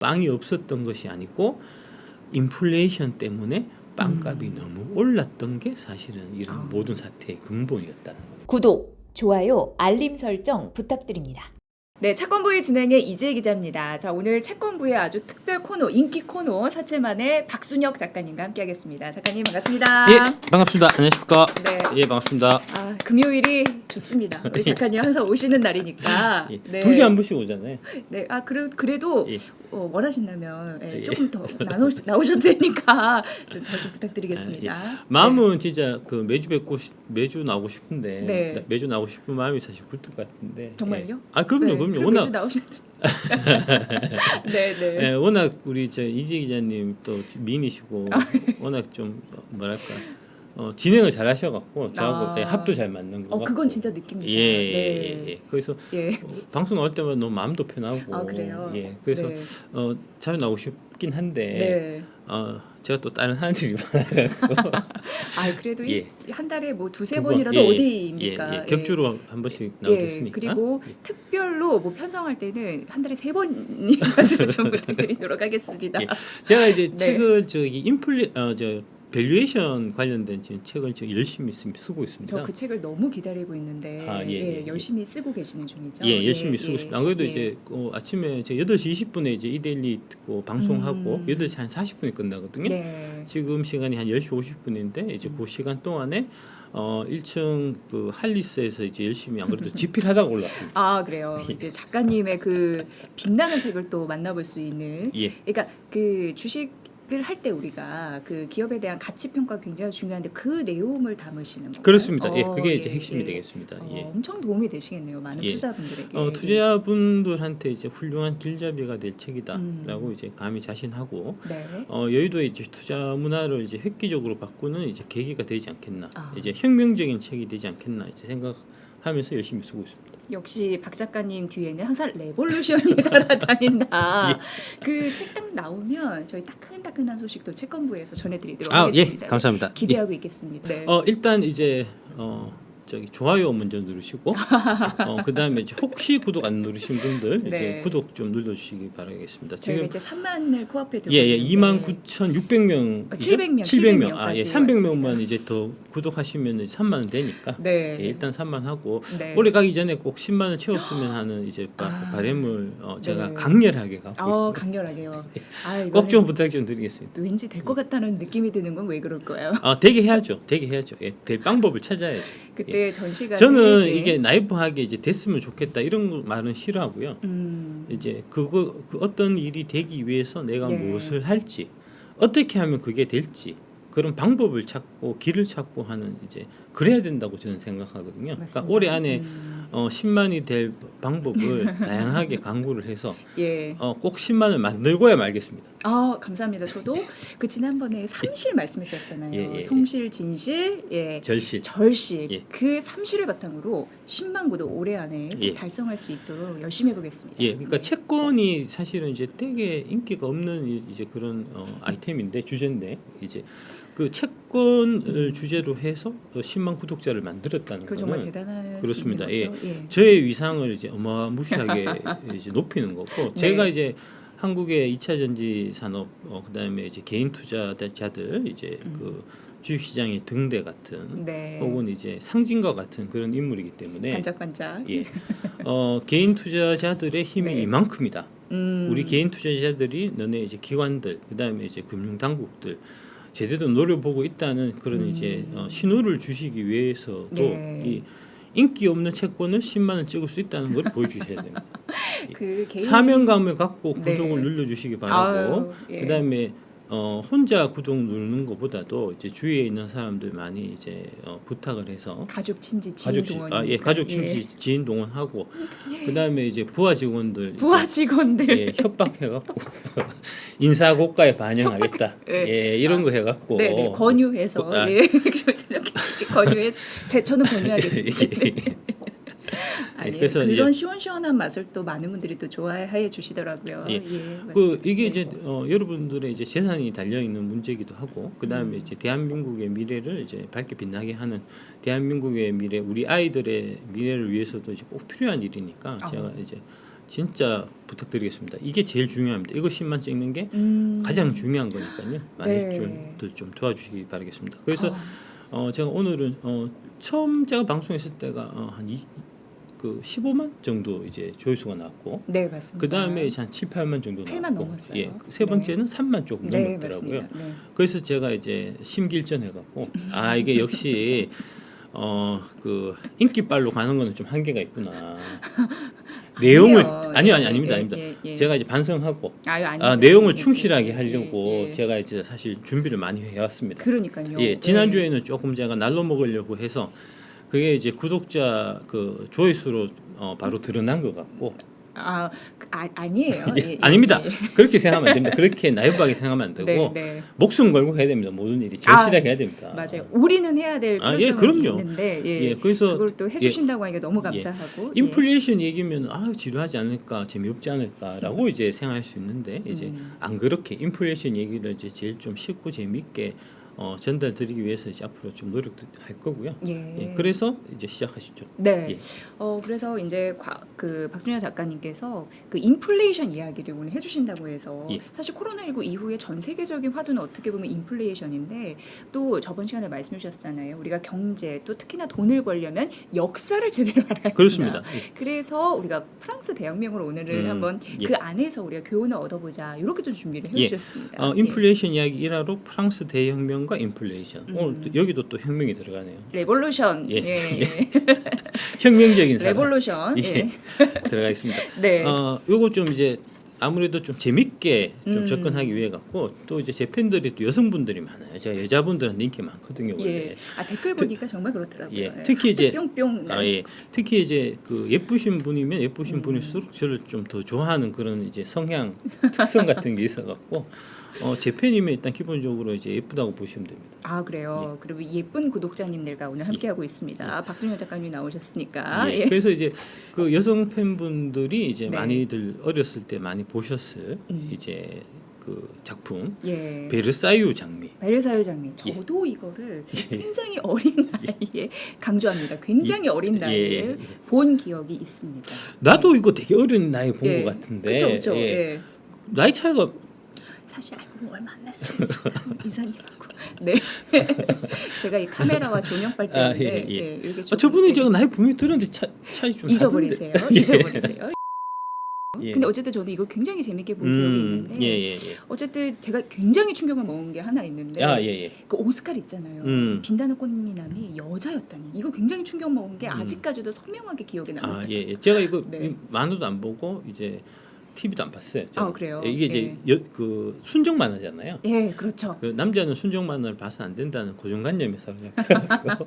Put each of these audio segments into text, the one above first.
빵이 없었던 것이 아니고 인플레이션 때문에 빵값이 너무 올랐던 게 사실은 이런 모든 사태의 근본이었다는 겁니다. 구독, 좋아요, 알림 설정 부탁드립니다. 네, 채권부의 진행의 이지혜 기자입니다. 자, 오늘 채권부의 아주 특별 코너, 인기 코너 사채만의 박순혁 작가님과 함께하겠습니다. 작가님 반갑습니다. 예, 반갑습니다. 안녕하십니까? 네. 예, 반갑습니다. 아, 금요일이 좋습니다. 우리 작가님 항상 오시는 날이니까. 예, 네. 2주에 한 번씩 오잖아요. 네, 아 그래도 예. 원하신다면 예. 조금 더 나오셔도 되니까 좀 자주 부탁드리겠습니다. 예. 마음은 진짜 그 매주 나오고 싶은데 네. 매주 나오고 싶은 마음이 사실 굴뚝 같은데. 정말요? 예. 아, 그럼요. 그럼 워낙 매주 나오셔도 네, 네. 예, 워낙 우리 이지혜 기자님 또 미인이시고 워낙 좀 뭐랄까 진행을 잘 하셔갖고 저하고 합도 잘 맞는 거 같고. 그건 진짜 느낍니다. 예. 그래서 예. 방송 나올 때마다 너무 마음도 편하고. 아, 그래요? 예. 그래서 네. 자주 나오고 싶긴 한데 네. 제가 또 다른 하는 일이 많아가지고. 아, 그래도 예. 한 달에 뭐 두세 두 번, 번이라도 예, 어디입니까? 예. 격주로 한 번씩 나오겠으니까. 그리고 특별로 뭐 편성할 때는 한 달에 3번이라도 좀 부탁드리도록 하겠습니다. 예. 제가 이제 네. 책을 밸류에이션 관련된 지금 책을 지금 열심히 쓰고 있습니다. 저 그 책을 너무 기다리고 있는데 예. 열심히 쓰고 계시는 중이죠. 예, 열심히 쓰고 예. 있습니다. 안 그래도 예. 이제 아침에 제가 8시 20분에 이제 이데일리 듣고 방송하고 8시 한 40분에 끝나거든요. 네. 지금 시간이 한 10시 50분인데 이제 그 시간 동안에 1층 그 할리스에서 이제 열심히 안 그래도 집필하다가 올라왔습니다. 아, 그래요. 이제 작가님의 그 빛나는 책을 또 만나볼 수 있는. 예. 그러니까 그 주식을 할 때 우리가 그 기업에 대한 가치 평가가 굉장히 중요한데 그 내용을 담으시는 거예요. 그렇습니다. 예, 그게 이제 핵심이 예. 되겠습니다. 예. 엄청 도움이 되시겠네요. 많은 예. 투자분들에게. 투자분들한테 이제 훌륭한 길잡이가 될 책이다라고 이제 감히 자신하고 네. 여의도의 이제 투자 문화를 이제 획기적으로 바꾸는 이제 계기가 되지 않겠나, 아. 이제 혁명적인 책이 되지 않겠나 이제 생각하면서 열심히 쓰고 있습니다. 역시 박 작가님 뒤에는 항상 레볼루션이 따라다닌다. 그 책 딱 나오면 저희 따끈따끈한 소식도 채권부에서 전해드리도록 하겠습니다. 예, 감사합니다. 기대하고 있겠습니다. 네. 일단 이제 좋아요 먼저 누르시고 그다음에 이제 혹시 구독 안 누르신 분들 이제 네. 구독 좀 눌러주시기 바라겠습니다. 저희가 지금 이제 3만을 코앞에 두고 예, 있는데 29,600명, 700명, 700명, 700명 300명만 이제 더 구독하시면 3만 원 되니까. 네. 예, 일단 3만 하고 네. 올해 가기 전에 꼭 10만 원 채웠으면 하는 이제 바람을 제가 네. 강렬하게 갖고 강렬하게요. 아, 꼭 좀 부탁 좀 드리겠습니다. 왠지 될 것 같다는 느낌이 드는 건 왜 그럴 거예요? 되게 해야죠. 예, 될 방법을 찾아야죠. 그때 전시가 저는 이게 나이프하게 이제 됐으면 좋겠다 이런 말은 싫어하고요. 이제 그 어떤 일이 되기 위해서 내가 네. 무엇을 할지 어떻게 하면 그게 될지 그런 방법을 찾고 길을 찾고 하는 이제 그래야 된다고 저는 생각하거든요. 맞습니다. 그러니까 올해 안에 10만이 될 방법을 다양하게 강구를 해서 예. 꼭 10만을 만들고야 말겠습니다. 감사합니다. 저도 그 지난번에 삼실 말씀해 주셨잖아요. 예. 성실, 진실, 절실. 절실. 예. 그 삼실을 바탕으로 10만 구독 올해 안에 예. 달성할 수 있도록 열심히 해보겠습니다. 예, 그러니까 네. 채권이 사실은 이제 되게 인기가 없는 이제 그런 아이템인데 주제인데 이제 그 채권을 주제로 해서 10만 구독자를 만들었다는 그 정말 거는 대단한 그렇습니다. 수 있는 거죠. 예. 저의 위상을 이제 어마무시하게 이제 높이는 거고 제가 이제 한국의 2차 전지 산업 그다음에 이제 개인 투자자들 이제 그 주식 시장의 등대 같은 네. 혹은 이제 상징과 같은 그런 인물이기 때문에 반짝반짝. 예. 개인 투자자들의 힘이 네. 이만큼이다. 음. 우리 개인 투자자들이 너네 이제 기관들 그다음에 이제 금융 당국들 제대로 노려보고 있다는 그런 이제 신호를 주시기 위해서도 네. 이 인기 없는 채권을 10만 원 찍을 수 있다는 걸 보여주셔야 됩니다. 그 개인 사명감을 갖고 네. 구독을 눌러주시기 바라고 아유, 예. 그다음에 혼자 구독 누르는 것보다도 이제 주위에 있는 사람들 많이 이제 부탁을 해서 가족 친지 지인 동원. 가족 친지 지인 동원하고 그다음에 이제 부하 직원들 부하 이제, 직원들. 협박해갖고 인사 고가에 반영하겠다. 예. 이런 거 해갖고 네, 권유해서 권유해서 저는 권유하겠습니다. 아니, 그래서 그런 이제 시원시원한 맛을 또 많은 분들이 또 좋아해 주시더라고요. 예. 맞습니다. 이게 네. 이제 여러분들의 이제 재산이 달려 있는 문제이기도 하고 그다음에 이제 대한민국의 미래를 이제 밝게 빛나게 하는 대한민국의 미래 우리 아이들의 미래를 위해서도 이제 꼭 필요한 일이니까 제가 이제 진짜 부탁드리겠습니다. 이게 제일 중요합니다. 이거 10만 찍는 게 가장 중요한 거니까요. 많이 네. 좀 도와주시기 바라겠습니다. 그래서 제가 오늘은 처음 제가 방송했을 때가 그 15만 정도 이제 조회수가 나왔고 네, 맞습니다. 그 다음에 한 7, 8만 정도 8만 나왔고 넘었어요. 예, 세 번째는 3만 조금 네, 넘었더라고요. 맞습니다. 네. 그래서 제가 이제 심기일전해갖고 이게 역시 그 인기빨로 가는 거는 좀 한계가 있구나. 내용을 아닙니다. 제가 이제 반성하고 내용을 충실하게 하려고 제가 이제 사실 준비를 많이 해왔습니다. 그러니까요. 예, 지난주에는 조금 제가 날로 먹으려고 해서 그게 이제 구독자 그 조회수로 바로 드러난 것 같고 아니에요. 예, 아닙니다. 그렇게 생각하면 안 됩니다. 그렇게 나이브하게 생각하면 안 되고 네. 목숨 걸고 해야 됩니다. 모든 일이 절실하게 해야 됩니다. 맞아요. 우리는 해야 될 필요성이 예, 그럼요. 있는데 예, 그래서 그걸 또 해주신다고 하니까 너무 감사하고 인플레이션 얘기면 지루하지 않을까, 재미없지 않을까라고 이제 생각할 수 있는데 이제 안 그렇게 인플레이션 얘기를 이제 제일 좀 쉽고 재미있게 전달드리기 위해서 이제 앞으로 좀 노력할 거고요. 예, 그래서 이제 시작하시죠. 네. 예. 그래서 이제 그 박준현 작가님께서 그 인플레이션 이야기를 오늘 해주신다고 해서 예. 사실 코로나19 이후에 전 세계적인 화두는 어떻게 보면 인플레이션인데 또 저번 시간에 말씀해 주셨잖아요. 우리가 경제 또 특히나 돈을 벌려면 역사를 제대로 알아야 된다. 그렇습니다. 예. 그래서 우리가 프랑스 대혁명으로 오늘은 한번 그 안에서 우리가 교훈을 얻어보자 이렇게 좀 준비를 해주셨습니다. 인플레이션 이야기 1화로 프랑스 대혁명과 인플레이션. 오늘 또 여기도 또 혁명이 들어가네요. 레볼루션. 혁명적인 사람. 레볼루션. 들어가겠습니다. 네. 요거 좀 이제 아무래도 좀 재밌게 좀 접근하기 위해 갖고 또 이제 제 팬들이 또 여성분들이 많아요. 제가 여자분들한테 인기 많거든요. 원래. 댓글 보니까 정말 그렇더라고요. 특히 이제 뿅뿅. 특히 이제 그 예쁘신 분이면 예쁘신 분일수록 저를 좀 더 좋아하는 그런 이제 성향 특성 같은 게 있어 갖고 제 팬이면 일단 기본적으로 이제 예쁘다고 보시면 됩니다. 그래요. 그리고 예쁜 구독자님들과 오늘 함께하고 있습니다. 박준현 작가님이 나오셨으니까. 그래서 이제 그 여성 팬분들이 이제 많이들 어렸을 때 많이 보셨을 이제 그 작품 베르사유 장미. 베르사유 장미. 저도 이거를 굉장히 어린 나이에 강조합니다. 굉장히 어린 나이에 본 기억이 있습니다. 나도 이거 되게 어린 나이에 본 것 같은데. 그렇죠. 나이 차이가 사실 알고 보면 얼마 안 날 수 있어요. 이사님하고. 네. 제가 이 카메라와 조명빨 때문에 이렇게 좀 저분이 제가 나이 분명히 들었는데 차이 좀 잊어버리세요. 잊어버리세요. 근데 어쨌든 저도 이거 굉장히 재밌게 본 기억이 있는데 어쨌든 제가 굉장히 충격을 먹은 게 하나 있는데 그 오스칼 있잖아요. 빛나는 꽃미남이 여자였다니 이거 굉장히 충격 먹은 게 아직까지도 선명하게 기억에 남습니다. 제가 이거 만화도 안 보고 이제 TV도 안 봤어요. 그래요? 이게 이제 그 순정 만화잖아요. 그렇죠. 그 남자는 순정 만화를 봐서 안 된다는 고정관념에 살아가지고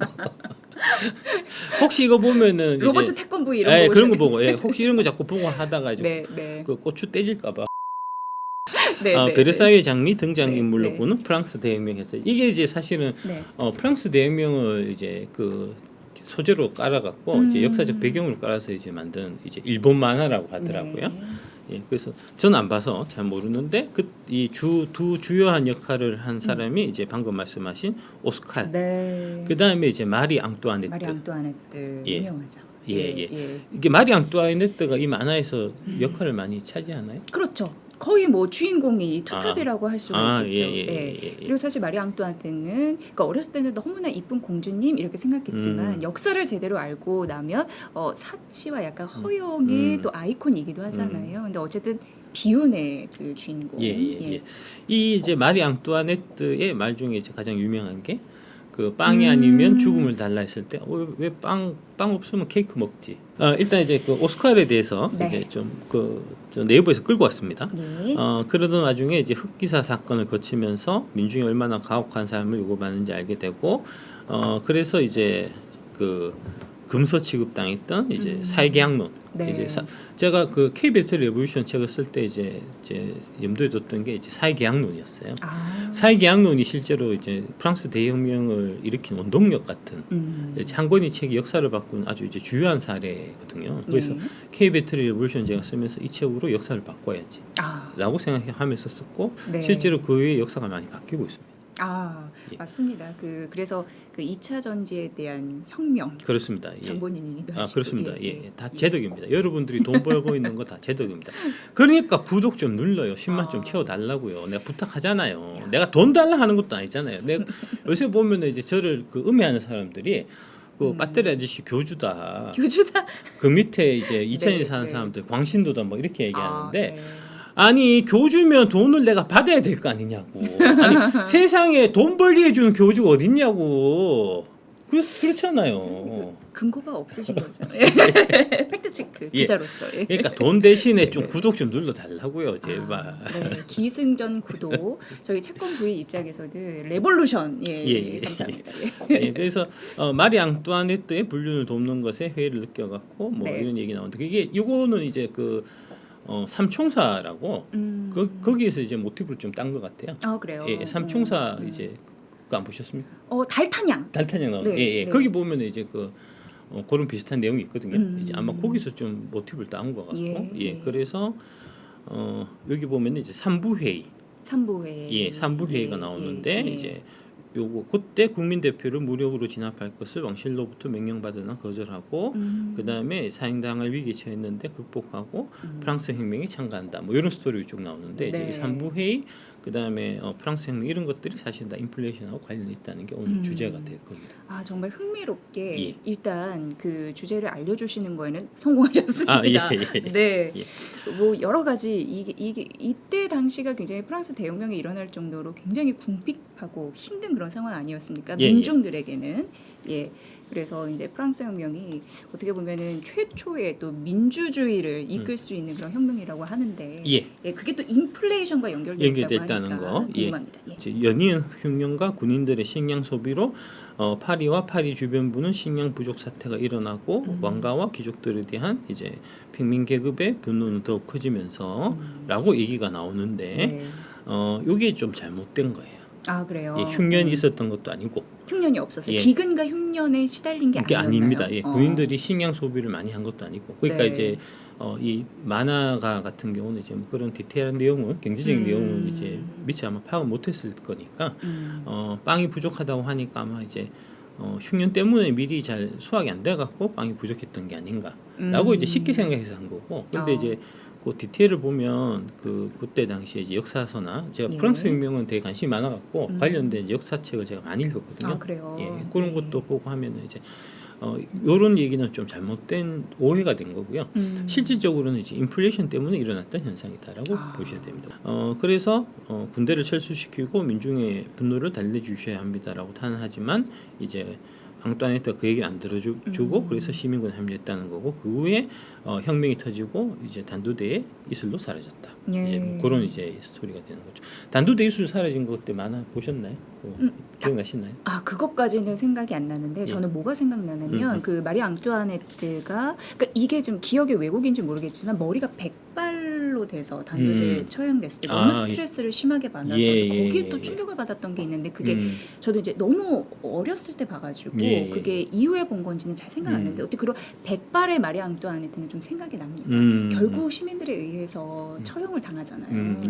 혹시 이거 보면은 로버트 이제, 태권브 이런 거 그런 거 보고 혹시 이런 거 자꾸 보고 하다가 이제 그 고추 떼질까봐. 베르사유의 장미 등장인물로 보는 프랑스 대혁명에서 이게 이제 사실은 프랑스 대혁명을 이제 그 소재로 깔아갖고 이제 역사적 배경으로 깔아서 이제 만든 이제 일본 만화라고 하더라고요. 그래서 저는 안 봐서 잘 모르는데 이 두 주요한 역할을 한 사람이 이제 방금 말씀하신 오스칼. 그 다음에 이제 마리 앙뚜아네트. 마리 앙뚜아네트 유명하죠. 이게 마리 앙뚜아네트가 이 만화에서 역할을 많이 차지하나요? 그렇죠. 거의 뭐 주인공이 투탑이라고 할 수가 있겠죠. 그리고 사실 마리 앙뚜아네트는 그러니까 어렸을 때는 너무나 이쁜 공주님 이렇게 생각했지만 역사를 제대로 알고 나면 사치와 약간 허영의 또 아이콘이기도 하잖아요. 근데 어쨌든 비운의 그 주인공. 이 이제 마리 앙뚜아네트의 말 중에 이제 가장 유명한 게 그 빵이 아니면 죽음을 달라 했을 때 왜 빵 없으면 케이크 먹지. 일단 이제 그 오스칼에 대해서 이제 좀 저 내부에서 끌고 왔습니다. 그러던 와중에 이제 흑기사 사건을 거치면서 민중이 얼마나 가혹한 삶을 요구받는지 알게 되고 그래서 이제 그 금서 취급당했던 이제 사회계약론. 이제 제가 그 K-배틀 레볼루션 책을 쓸 때 이제 염두에 뒀던 게 이제 사회계약론이었어요. 사회계약론이 실제로 이제 프랑스 대혁명을 일으킨 원동력 같은 한 권의 책이 역사를 바꾼 아주 이제 주요한 사례거든요. 그래서 K-배틀 레볼루션 제가 쓰면서 이 책으로 역사를 바꿔야지 라고 생각하면서 썼고 실제로 그 후에 역사가 많이 바뀌고 있습니다. 예. 맞습니다. 그래서 그 2차 전지에 대한 혁명 그렇습니다. 예. 장본인이기도 하시고. 그렇습니다. 예. 다 제덕입니다. 여러분들이 돈 벌고 있는 거 다 제덕입니다. 그러니까 구독 좀 눌러요. 10만 좀 채워달라고요. 내가 부탁하잖아요. 내가 돈 달라 하는 것도 아니잖아요. 내가 요새 보면 이제 저를 그 음해하는 사람들이 그 배터리 아저씨 교주다. 그 밑에 이제 2000년 사는 사람들 광신도다 뭐 이렇게 얘기하는데 네. 아니 교주면 돈을 내가 받아야 될 거 아니냐고. 아니 세상에 돈 벌게 해주는 교주가 어딨냐고. 그렇잖아요. 근거가 없으신 거죠. 팩트 체크 기자로서. 예. 그러니까 돈 대신에 좀 구독 좀 눌러달라고요, 제발. 네. 기승전 구독. 저희 채권 부의 입장에서는 레볼루션. 예. 감사합니다. 예, 그래서 마리 앙뚜아네트의 불륜을 돕는 것에 회의를 느껴갖고 뭐 네. 이런 얘기 나오는데 그게 이거는 이제 그 삼총사라고 거기에서 이제 모티브를 좀 딴 것 같아요. 그래요. 예, 삼총사 이제 그거 안 보셨습니까? 달탄양. 달탄양 나오는. 네, 예. 네. 거기 보면 이제 그런 비슷한 내용이 있거든요. 이제 아마 거기서 좀 모티브를 딴 것 같고. 예. 그래서 여기 보면 이제 3부 회의. 3부 회의. 예, 3부 회의가 나오는데 이제 요거 그때 국민 대표를 무력으로 진압할 것을 왕실로부터 명령받으나 거절하고 그다음에 사형당할 위기에 처했는데 극복하고 프랑스 혁명에 참가한다. 뭐 이런 스토리 쭉 나오는데 이제 이 3부 회의 그다음에 프랑스 혁명 이런 것들이 사실 다 인플레이션하고 관련이 있다는 게 오늘 주제가 될 겁니다. 정말 흥미롭게 예. 일단 그 주제를 알려주시는 거에는 성공하셨습니다. 네, 뭐 여러 가지 이게 이때 당시가 굉장히 프랑스 대혁명이 일어날 정도로 굉장히 궁핍하고 힘든 그런 상황 아니었습니까? 민중들에게는. 예. 그래서 이제 프랑스 혁명이 어떻게 보면은 최초의 또 민주주의를 이끌 수 있는 그런 혁명이라고 하는데, 그게 또 인플레이션과 연결됐다는 거 궁금합니다. 연이은 혁명과 군인들의 식량 소비로 파리와 파리 주변부는 식량 부족 사태가 일어나고 왕가와 귀족들에 대한 이제 평민 계급의 분노는 더욱 커지면서라고 얘기가 나오는데, 이게 좀 잘못된 거예요. 그래요. 예, 흉년이 있었던 것도 아니고. 흉년이 없어서 기근과 흉년에 시달린 게 그게 아니었나요? 아닙니다. 예, 군인들이 식량 소비를 많이 한 것도 아니고. 그러니까 이제 이 만화가 같은 경우는 이제 뭐 그런 디테일한 내용은 경제적인 내용은 이제 미처 아마 파악을 못했을 거니까 빵이 부족하다고 하니까 아마 이제 흉년 때문에 미리 잘 수확이 안 돼갖고 빵이 부족했던 게 아닌가라고 이제 쉽게 생각해서 한 거고. 그런데 이제 그 디테일을 보면 그때 당시에 이제 역사서나 제가 프랑스 혁명은 되게 관심이 많아갖고 관련된 이제 역사책을 제가 많이 읽었거든요. 그래요. 예, 그런 것도 보고 하면은 이제 이런 얘기는 좀 잘못된 오해가 된 거고요. 실질적으로는 이제 인플레이션 때문에 일어났던 현상이다라고 보셔야 됩니다. 그래서 군대를 철수시키고 민중의 분노를 달래주셔야 합니다라고 탄원하지만 이제 앙뚜아네트가 그 얘기를 안 들어주고 그래서 시민군 합류했다는 거고 그 후에 혁명이 터지고 이제 단두대에 이슬로 사라졌다. 이제 뭐 그런 이제 스토리가 되는 거죠. 단두대 이슬로 사라진 것 그때 만화 보셨나요? 기억나시나요? 그것까지는 생각이 안 나는데 저는 뭐가 생각나냐면 그 마리 앙뚜아네트가 그러니까 이게 좀 기억의 왜곡인지 모르겠지만 머리가 백발로 돼서 단두대에 처형됐을 때 너무 스트레스를 심하게 받아서 거기에 또 충격을 받았던 게 있는데 그게 저도 이제 너무 어렸을 때 봐가지고 그게 이후에 본 건지는 잘 생각 안 나는데 어떻게 그런 백발의 마리 앙뚜아네트는 좀 생각이 납니다. 결국 시민들에 의해서 처형을 당하잖아요.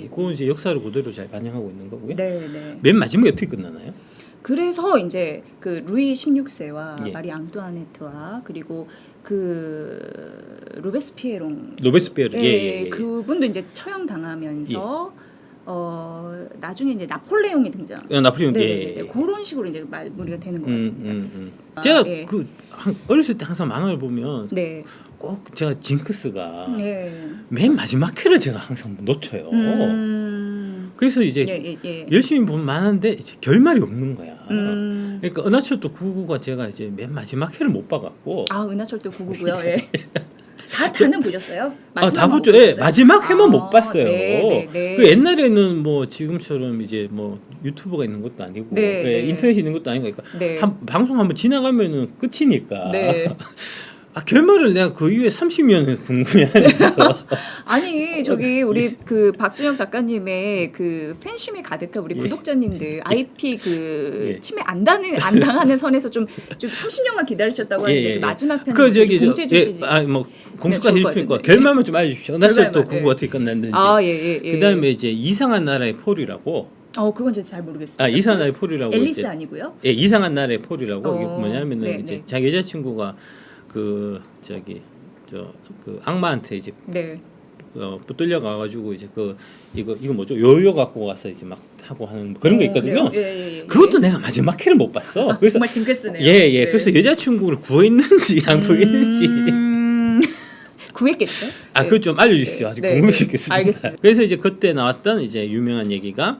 그건 이제 역사를 그대로 잘 반영하고 있는 거고요. 네. 맨 마지막에 어떻게 끝나나요? 그래서 이제 그 루이 16세와 마리 앙뚜아네트와 그리고 그 로베스피에롱 그분도 이제 처형 당하면서 나중에 이제 나폴레옹이 등장. 나폴레옹 그런 식으로 이제 마무리가 되는 것 같습니다. 제가 어렸을 때 항상 만화를 보면 꼭 제가 징크스가 맨 마지막 회를 제가 항상 놓쳐요. 그래서 이제 열심히 보면 많은데 이제 결말이 없는 거야. 그러니까 은하철도 999가 제가 이제 맨 마지막 회를 못 봐갖고. 은하철도 999요. 다는 보셨어요? 다 봤죠. 마지막 회만 못 봤어요. 그 옛날에는 뭐 지금처럼 이제 뭐 유튜브가 있는 것도 아니고 인터넷이 있는 것도 아니고 그러니까 방송 한번 지나가면은 끝이니까. 결말을 내가 그 이후에 30년을 궁금해하면서 아니 저기 우리 그 박순영 작가님의 그 팬심이 가득한 우리 구독자님들 IP 그 침해 안 당하는 선에서 좀 30년간 기다리셨다고 하는데 마지막 편을 공수해 주시지. 뭐 공수까지 해주니까 결말만 좀 알려주십시오. 은하철도 999 어떻게 끝났는지. 그다음에 이제 이상한 나라의 폴이라고 그건 제가 잘 모르겠습니다. 아 이상한 나라의 포류라고 앨리스 이제, 아니고요? 예 이상한 나라의 포류라고 이게 뭐냐면은 네, 이제 네. 자기 여자친구가 그 저기 그 악마한테 이제 네. 붙들려 가가지고 이제 이거 뭐죠 요요 갖고 와서 이제 막 하고 하는 그런 거 있거든요. 예. 그것도 내가 마지막 회를 못 봤어. 그래서 정말 징크스네요. 예. 네. 그래서 여자친구를 구했는지 안 구했는지 구했겠죠? 아 그거 좀 알려주십시오. 아주 네, 궁금해 네. 죽겠습니다. 알겠습니다. 그래서 이제 그때 나왔던 이제 유명한 얘기가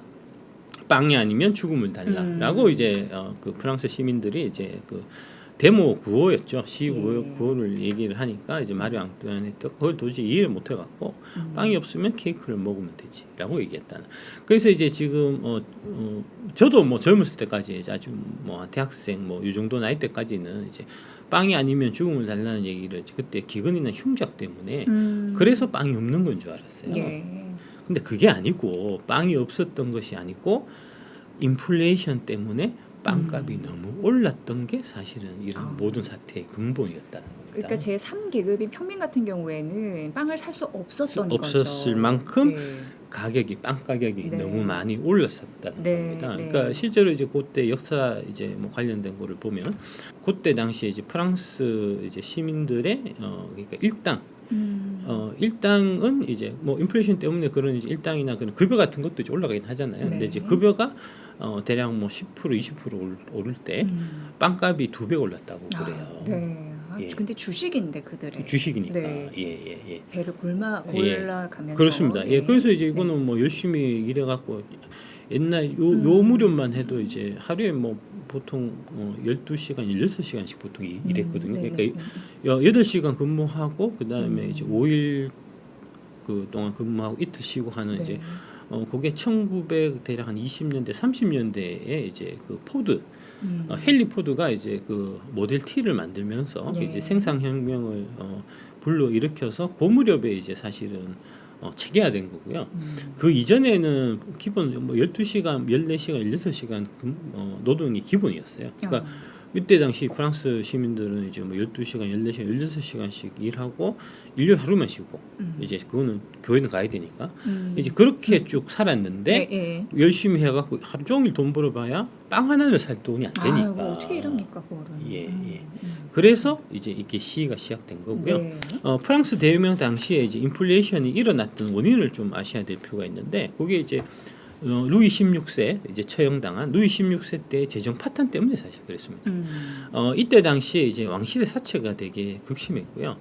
빵이 아니면 죽음을 달라라고 이제 그 프랑스 시민들이 이제 그 데모 구호였죠. 시 구호를 얘기를 하니까 이제 마리 앙뚜아네트가 그걸 도저히 이해를 못 해갖고 빵이 없으면 케이크를 먹으면 되지라고 얘기했다는. 그래서 이제 지금 저도 뭐 젊었을 때까지 이제 아주 뭐 대학생 뭐 이 정도 나이 때까지는 이제 빵이 아니면 죽음을 달라는 얘기를 그때 기근이나 흉작 때문에 그래서 빵이 없는 건 줄 알았어요. 예. 근데 그게 아니고 빵이 없었던 것이 아니고 인플레이션 때문에 빵값이 너무 올랐던 게 사실은 이런 모든 사태의 근본이었다는 겁니다. 그러니까 제 3계급인 평민 같은 경우에는 빵을 살 수 없었던 거죠. 없었을 만큼 네. 빵 가격이 네. 너무 많이 올랐었다는 네, 겁니다. 네. 그러니까 실제로 이제 그때 역사 이제 뭐 관련된 거를 보면 그때 당시에 이제 프랑스 이제 시민들의 그러니까 일당은 이제 뭐 인플레이션 때문에 그런 이제 일당이나 그런 급여 같은 것도 이제 올라가긴 하잖아요. 근데 네. 이제 급여가 대략 뭐 10% 20% 오를 때 빵값이 2배 올랐다고 그래요. 네. 예. 근데 주식인데 그들의 주식이니까. 네. 예. 배를 골라가면서 그렇습니다. 예. 그래서 이제 이거는 뭐 열심히 일해 갖고 옛날 요 무렵만 해도 이제 하루에 뭐 보통 12시간, 16시간씩 보통 일했거든요. 그러니까 8시간 근무하고 그다음에 이제 5일 그 동안 근무하고 이틀 쉬고 하는 이제 그게 1900 대략 한 20년대, 30년대에 이제 그 포드 헨리 포드가 이제 그 모델 T를 만들면서 예. 이제 생산혁명을 불러 일으켜서 그 무렵에 이제 사실은 체계화된 거고요. 그 이전에는 기본 뭐 12시간, 14시간, 16시간 노동이 기본이었어요. 그러니까 이때 당시 프랑스 시민들은 이제 뭐 12시간, 14시간, 16시간씩 일하고 일요일 하루만 쉬고 이제 그거는 교회는 가야 되니까 이제 그렇게 쭉 살았는데 예. 열심히 해갖고 하루 종일 돈 벌어봐야 빵 하나를 살 돈이 안 되니까. 아이고, 어떻게 이럽니까 그거를. 예. 그래서 이제 이게 시위가 시작된 거고요. 네. 프랑스 대혁명 당시에 이제 인플레이션이 일어났던 원인을 좀 아셔야 될 필요가 있는데 그게 이제 루이 16세 이제 처형당한 루이 16세 때 재정 파탄 때문에 사실 그랬습니다. 이때 당시에 이제 왕실의 사체가 되게 극심했고요.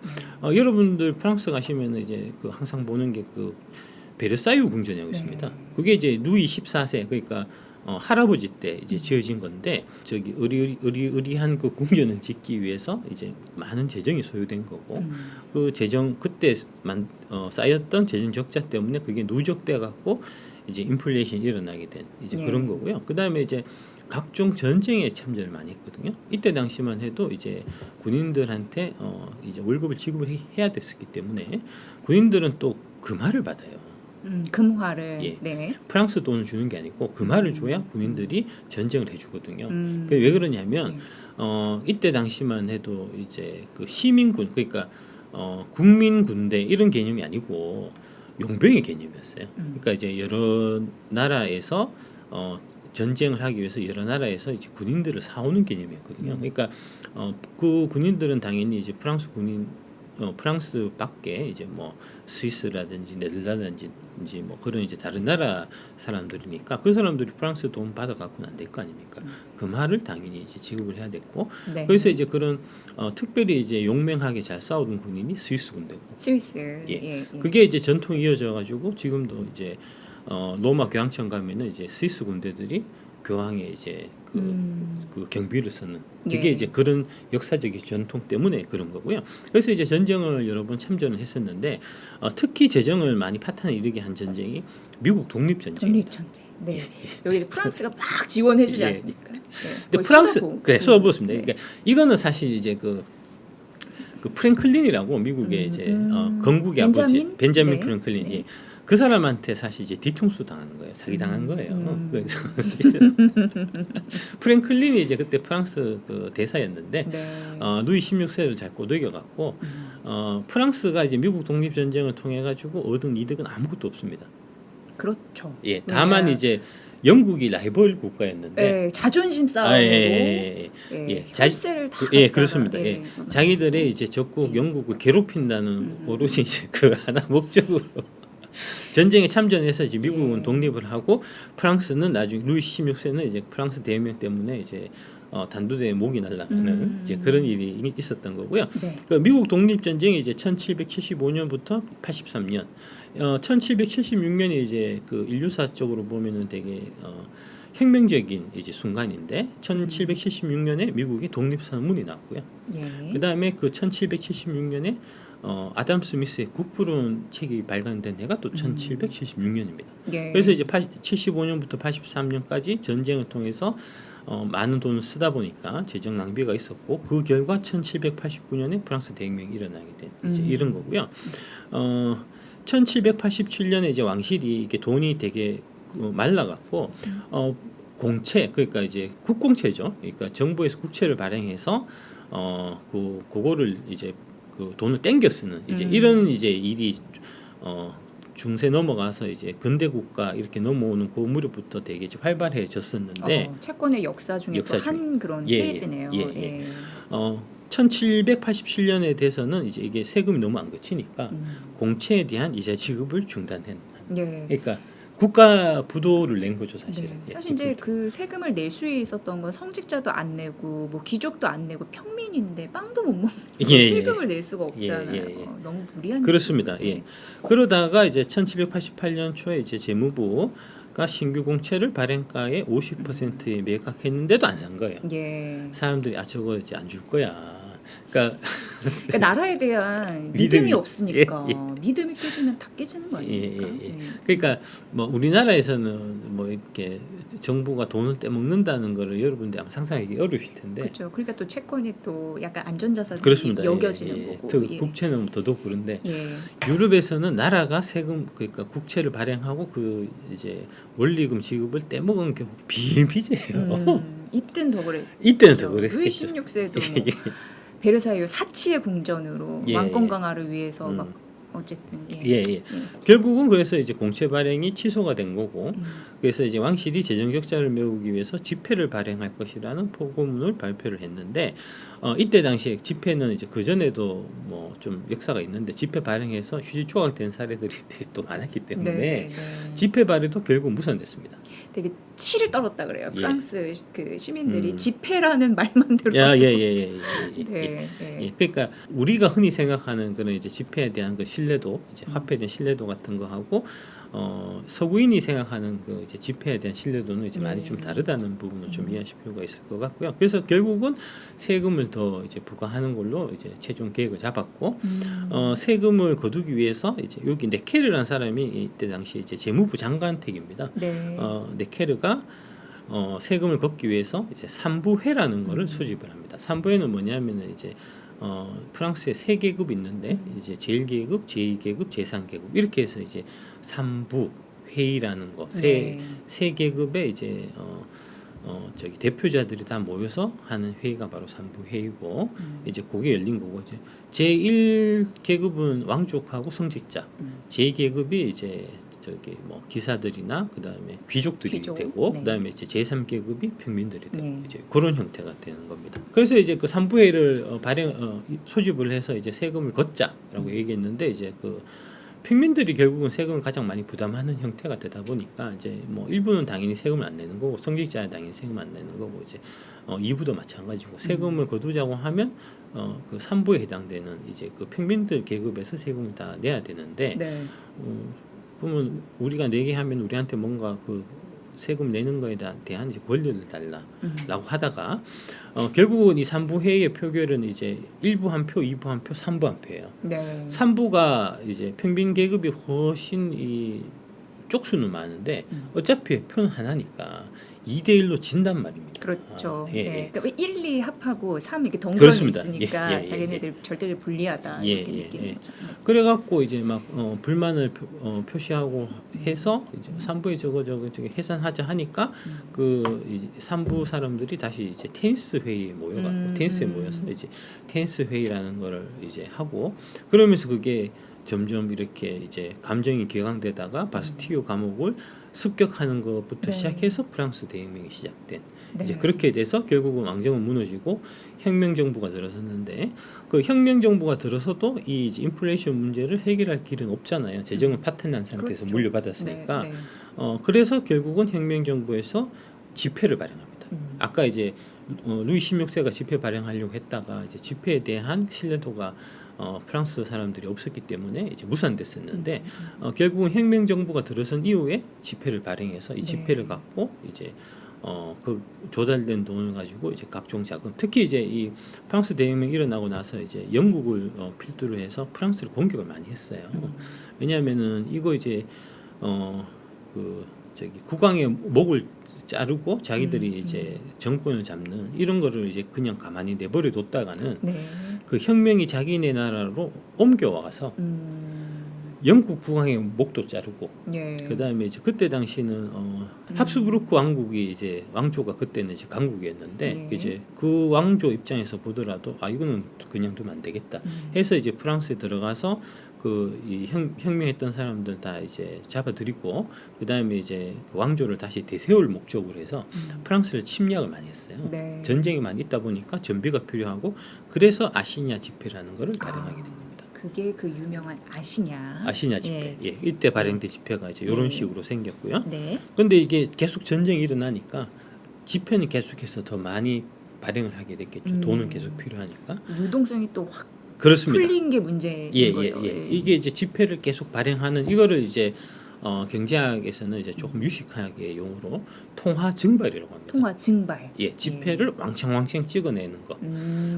여러분들 프랑스 가시면 이제 그 항상 보는 게 그 베르사유 궁전이라고 있습니다. 그게 이제 루이 14세 그러니까 할아버지 때 이제 지어진 건데 저기 의리한 그 궁전을 짓기 위해서 이제 많은 재정이 소요된 거고 그 재정 그때 쌓였던 재정 적자 때문에 그게 누적돼 갖고 이제 인플레이션이 일어나게 된 이제 그런 거고요. 그다음에 이제 각종 전쟁에 참여를 많이 했거든요. 이때 당시만 해도 이제 군인들한테 이제 월급을 지급을 해야 됐었기 때문에 군인들은 또 금화를 받아요. 금화를. 예. 네. 프랑스 돈을 주는 게 아니고 금화를 줘야 군인들이 전쟁을 해주거든요. 그게 왜 그러냐면 이때 당시만 해도 이제 그 시민군 그러니까 국민 군대 이런 개념이 아니고 용병의 개념이었어요. 그러니까 이제 여러 나라에서 전쟁을 하기 위해서 여러 나라에서 이제 군인들을 사오는 개념이었거든요. 그러니까 그 군인들은 당연히 이제 프랑스 군인 프랑스 밖에 이제 뭐 스위스라든지 네덜란드라든지 뭐 그런 이제 다른 나라 사람들이니까 그 사람들이 프랑스 돈 받아 갖고는 안 될 거 아닙니까? 그 말을 당연히 이제 지급을 해야 됐고 네. 그래서 이제 그런 특별히 이제 용맹하게 잘 싸우던 군인이 스위스 군대고 스위스. 예. 그게 이제 전통이 이어져 가지고 지금도 이제 로마 교황청 가면은 이제 스위스 군대들이 교황에 이제 그 경비를 쓰는 그게 이제 그런 역사적인 전통 때문에 그런 거고요. 그래서 이제 전쟁을 여러 번 참전을 했었는데 특히 재정을 많이 파탄에 이르게 한 전쟁이 미국 독립전쟁입니다. 독립전쟁. 네. 여기 프랑스가 막 지원해주지 예. 않습니까? 네. 근데 프랑스 네, 쏘아보았습니다. 네. 그러니까 이거는 사실 이제 그 프랭클린이라고 미국의 이제 건국의 아버지 벤자민 네. 프랭클린. 네. 예. 그 사람한테 사실 이제 뒤통수 당한 거예요. 사기 당한 거예요. 그래서 프랭클린이 이제 그때 프랑스 그 대사였는데 루이 16세를 잘 꼬드겨 갖고 프랑스가 이제 미국 독립 전쟁을 통해 가지고 얻은 이득은 아무것도 없습니다. 그렇죠. 예, 다만 이제 영국이 라이벌 국가였는데 예, 자존심 싸움으로 혈세를 다 그렇습니다. 자기들의 이제 적국 영국을 괴롭힌다는 오로지 이제 그 하나 목적으로 전쟁에 참전해서 이제 미국은 독립을 하고 프랑스는 나중에 루이 16세는 이제 프랑스 대혁명 때문에 이제 단두대에 목이 날아가는 이제 그런 일이 있었던 거고요. 네. 그 미국 독립 전쟁이 이제 1775년부터 83년, 1776년에 이제 그 인류사 쪽으로 보면은 되게 혁명적인 이제 순간인데 1776년에 미국이 독립선언문이 나왔고요. 예. 그 다음에 그 1776년에 아담 스미스의 국부론 책이 발간된 해가 또 1776년입니다. 예. 그래서 이제 75년부터 83년까지 전쟁을 통해서 많은 돈을 쓰다 보니까 재정 낭비가 있었고 그 결과 1789년에 프랑스 대혁명이 일어나게 된 이제 이런 거고요. 1787년에 이제 왕실이 이게 돈이 되게 말라갖고 공채 그러니까 이제 국공채죠. 그러니까 정부에서 국채를 발행해서 그거를 이제 그 돈을 땡겨 쓰는 이제 이런 이제 일이 중세 넘어가서 이제 근대 국가 이렇게 넘어오는 그 무렵부터 되게 이제 활발해졌었는데 채권의 역사 중에 또 한 그런 페이지네요. 1787년에 돼서는 이제 이게 세금이 너무 안 거치니까 공채에 대한 이자 지급을 중단한. 그러니까 국가 부도를 낸 거죠 사실은. 사실 이제 그 세금을 낼 수 있었던 건 성직자도 안 내고 뭐 귀족도 안 내고 평민인데 빵도 못 먹는 세금을 낼 수가 없잖아요. 너무 무리한. 그렇습니다. 그러다가 이제 1788년 초에 이제 재무부가 신규 공채를 발행가의 50%에 매각했는데도 안 산 거예요. 사람들이 저거 이제 안 줄 거야. 그러니까 나라에 대한 믿음이 없으니까 믿음이 깨지면 다 깨지는 거 아닙니까? 그러니까 뭐 우리나라에서는 뭐 이렇게 정부가 돈을 떼먹는다는 거를 여러분들 아마 상상하기 어려우실 텐데. 그렇죠. 그러니까 또 채권이 또 약간 안전자산이 그렇습니다. 여겨지는 거고. 국채는 더더욱 그런데 유럽에서는 나라가 세금 그러니까 국채를 발행하고 그 이제 원리금 지급을 떼먹은 경우 비일비재해요. 이때는 더 그랬죠. 이때는 더 그랬겠죠. 루이 16세도 뭐 베르사유 사치의 궁전으로 왕권 강화를 위해서 막 어쨌든 결국은 그래서 이제 공채 발행이 취소가 된 거고 그래서 이제 왕실이 재정 적자를 메우기 위해서 지폐를 발행할 것이라는 포고문을 발표를 했는데 이때 당시에 지폐는 이제 그 전에도 뭐 좀 역사가 있는데 지폐 발행해서 휴지 조각된 사례들이 되게 또 많았기 때문에 지폐 발행도 결국 무산됐습니다. 되게 치를 떨었다 그래요. 프랑스 그 시민들이 지폐라는 말만 들어. 그러니까 우리가 흔히 생각하는 그런 이제 지폐에 대한 그 신뢰도, 이제 화폐에 대한 신뢰도 같은 거 하고 서구인이 생각하는 그 이제 지폐에 대한 신뢰도는 이제 많이 좀 다르다는 부분을 좀 이해하실 필요가 있을 것 같고요. 그래서 결국은 세금을 더 이제 부과하는 걸로 이제 최종 계획을 잡았고 세금을 거두기 위해서 이제 여기 네케르라는 사람이 이때 당시 이제 재무부 장관택입니다. 네케르가 세금을 걷기 위해서 이제 삼부회라는 거를 소집을 합니다. 삼부회는 뭐냐면은 이제 프랑스에 세 계급이 있는데 이제 제1계급, 제2계급, 제3계급 이렇게 해서 이제 삼부 회의라는 거 세 계급의 이제 저기 대표자들이 다 모여서 하는 회의가 바로 삼부 회의고 이제 그게 열린 거고 이제 제1계급은 왕족하고 성직자, 제2계급이 이제 저기 뭐 기사들이나 그다음에 귀족들이 되고 그다음에 이제 제3계급이 평민들이 되고 이제 그런 형태가 되는 겁니다. 그래서 이제 그 삼부회를 소집을 해서 이제 세금을 걷자라고 얘기했는데 이제 그 평민들이 결국은 세금을 가장 많이 부담하는 형태가 되다 보니까 이제 뭐 일부는 당연히 세금을 안 내는 거고 성직자는 당연히 세금 안 내는 거고 이제 2부도 마찬가지고 세금을 거두자고 하면 그 3부에 해당되는 이제 그 평민들 계급에서 세금을 다 내야 되는데 그러면 우리가 내게 하면 우리한테 뭔가 그 세금 내는 거에 대한 이제 권리를 달라라고 하다가 결국은 이 3부 회의의 표결은 이제 1부 한 표, 2부 한 표, 3부 한 표예요. 3부가 이제 평민 계급이 훨씬 이 쪽수는 많은데 어차피 표는 하나니까 2대1로 진단 말입니다. 그렇죠. 그러니까 1, 2 합하고 3 이렇게 덩그러니 있으니까 자기네들 절대적으로 불리하다 이렇게 느끼는 거죠. 그래갖고 이제 막 불만을 표시하고 해서 이제 3부에 저거 해산하자 하니까 그 이제 3부 사람들이 다시 이제 테니스 회의에 모여갖고 테니스에 모여서 이제 테니스 회의라는 거를 이제 하고 그러면서 그게 점점 이렇게 이제 감정이 격앙되다가 바스티유 감옥을 습격하는 것부터 네. 시작해서 프랑스 대혁명이 시작된 네. 이제 그렇게 돼서 결국은 왕정은 무너지고 혁명 정부가 들어섰는데 그 혁명 정부가 들어서도 이 이제 인플레이션 문제를 해결할 길은 없잖아요. 재정은 파탄난 상태에서 그렇죠. 물려받았으니까 네, 네. 그래서 결국은 혁명 정부에서 집회를 발행합니다. 아까 이제 루이 16세가 집회 발행하려고 했다가 이제 집회에 대한 신뢰도가 프랑스 사람들이 없었기 때문에 이제 무산됐었는데 결국은 혁명 정부가 들어선 이후에 집회를 발행해서 이 네. 집회를 갖고 이제 그 조달된 돈을 가지고 이제 각종 자금, 특히 이제 이 프랑스 대혁명이 일어나고 나서 이제 영국을 필두로 해서 프랑스를 공격을 많이 했어요. 왜냐하면은 이거 이제 그 저기 국왕의 목을 자르고 자기들이 이제 정권을 잡는 이런 거를 이제 그냥 가만히 내버려 뒀다가는 네. 그 혁명이 자기네 나라로 옮겨와서 영국 국왕의 목도 자르고 예. 그다음에 이제 그때 당시는 합스부르크 왕국이 이제 왕조가 그때는 이제 강국이었는데 네. 이제 그 왕조 입장에서 보더라도 이거는 그냥 두면 안 되겠다 해서 이제 프랑스에 들어가서 그 이 혁명했던 사람들 다 이제 잡아들이고 그다음에 이제 그 왕조를 다시 되세울 목적으로 해서 프랑스를 침략을 많이 했어요. 네. 전쟁이 많이 있다 보니까 전비가 필요하고 그래서 아시냐 집회라는 거를 발행하게 된 겁니다. 그게 그 유명한 아시냐. 아시냐 집회. 예. 이때 발행된 집회가 이제 이런 네. 식으로 생겼고요. 네. 그런데 이게 계속 전쟁이 일어나니까 집회는 계속해서 더 많이 발행을 하게 됐겠죠. 돈은 계속 필요하니까. 유동성이 또 확 그렇습니다. 풀린 게 문제인 예, 거죠. 예. 이게 이제 집회를 계속 발행하는 이거를 이제 경제학에서는 이제 조금 유식하게 용어로 통화 증발이라고 합니다. 통화 증발. 예, 집회를 왕창 찍어내는 거.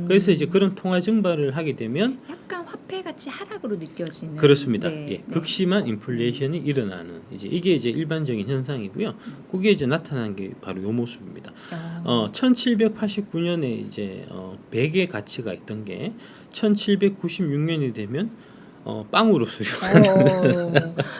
그래서 이제 그런 통화 증발을 하게 되면 약간 화폐 같이 하락으로 느껴지는. 그렇습니다. 네, 예, 네. 극심한 인플레이션이 일어나는 이게 이제 일반적인 현상이고요. 그게 이제 나타난 게 바로 요 모습입니다. 1789년에 이제 100의 가치가 있던 게 1796년이 되면 빵으로 수용하는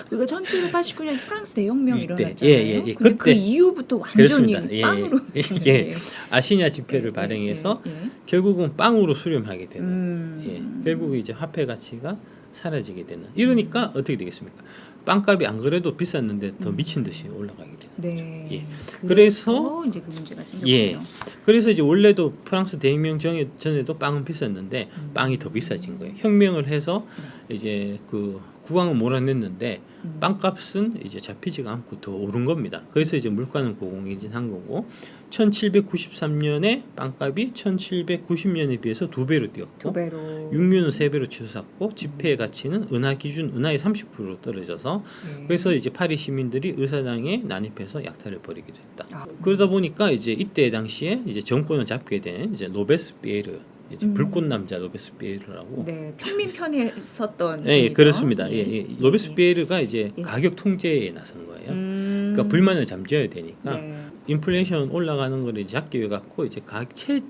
그러니까 1789년 프랑스 대혁명 이때, 일어났잖아요. 예. 근데 그때 그 이후부터 완전히 그렇습니다. 예, 빵으로. 예. 아시냐 집회를 발행해서 결국은 빵으로 수렴하게 되는 예. 결국 이제 화폐 가치가 사라지게 되는 이러니까 어떻게 되겠습니까? 빵값이 안 그래도 비쌌는데 더 미친 듯이 올라가게 되는 네. 예. 그래서 이제 그 문제가 생겼군요. 예. 그래서 이제 원래도 프랑스 대혁명 전에도 빵은 비쌌는데 빵이 더 비싸진 거예요. 혁명을 해서 이제 그 국왕은 몰아냈는데 빵값은 이제 잡히지가 않고 더 오른 겁니다. 그래서 이제 물가는 고공행진한 거고 1793년에 빵값이 1790년에 비해서 2배로 뛰었고 2배로. 육류는 3배로 치솟았고 지폐의 가치는 은하 기준 은하의 30% 떨어져서 그래서 이제 파리 시민들이 의사당에 난입해서 약탈을 벌이게 됐다. 그러다 보니까 이제 이때 당시에 이제 정권을 잡게 된 이제 로베스피에르 이제 불꽃 남자 로베스피에르라고 네, 평민 편에 섰던. 예, 분이죠. 그렇습니다. 예. 로베스피에르가 이제 예. 가격 통제에 나선 거예요. 그러니까 불만을 잠재워야 되니까 네. 인플레이션 올라가는 거를 이제 잡기 위해 갖고 이제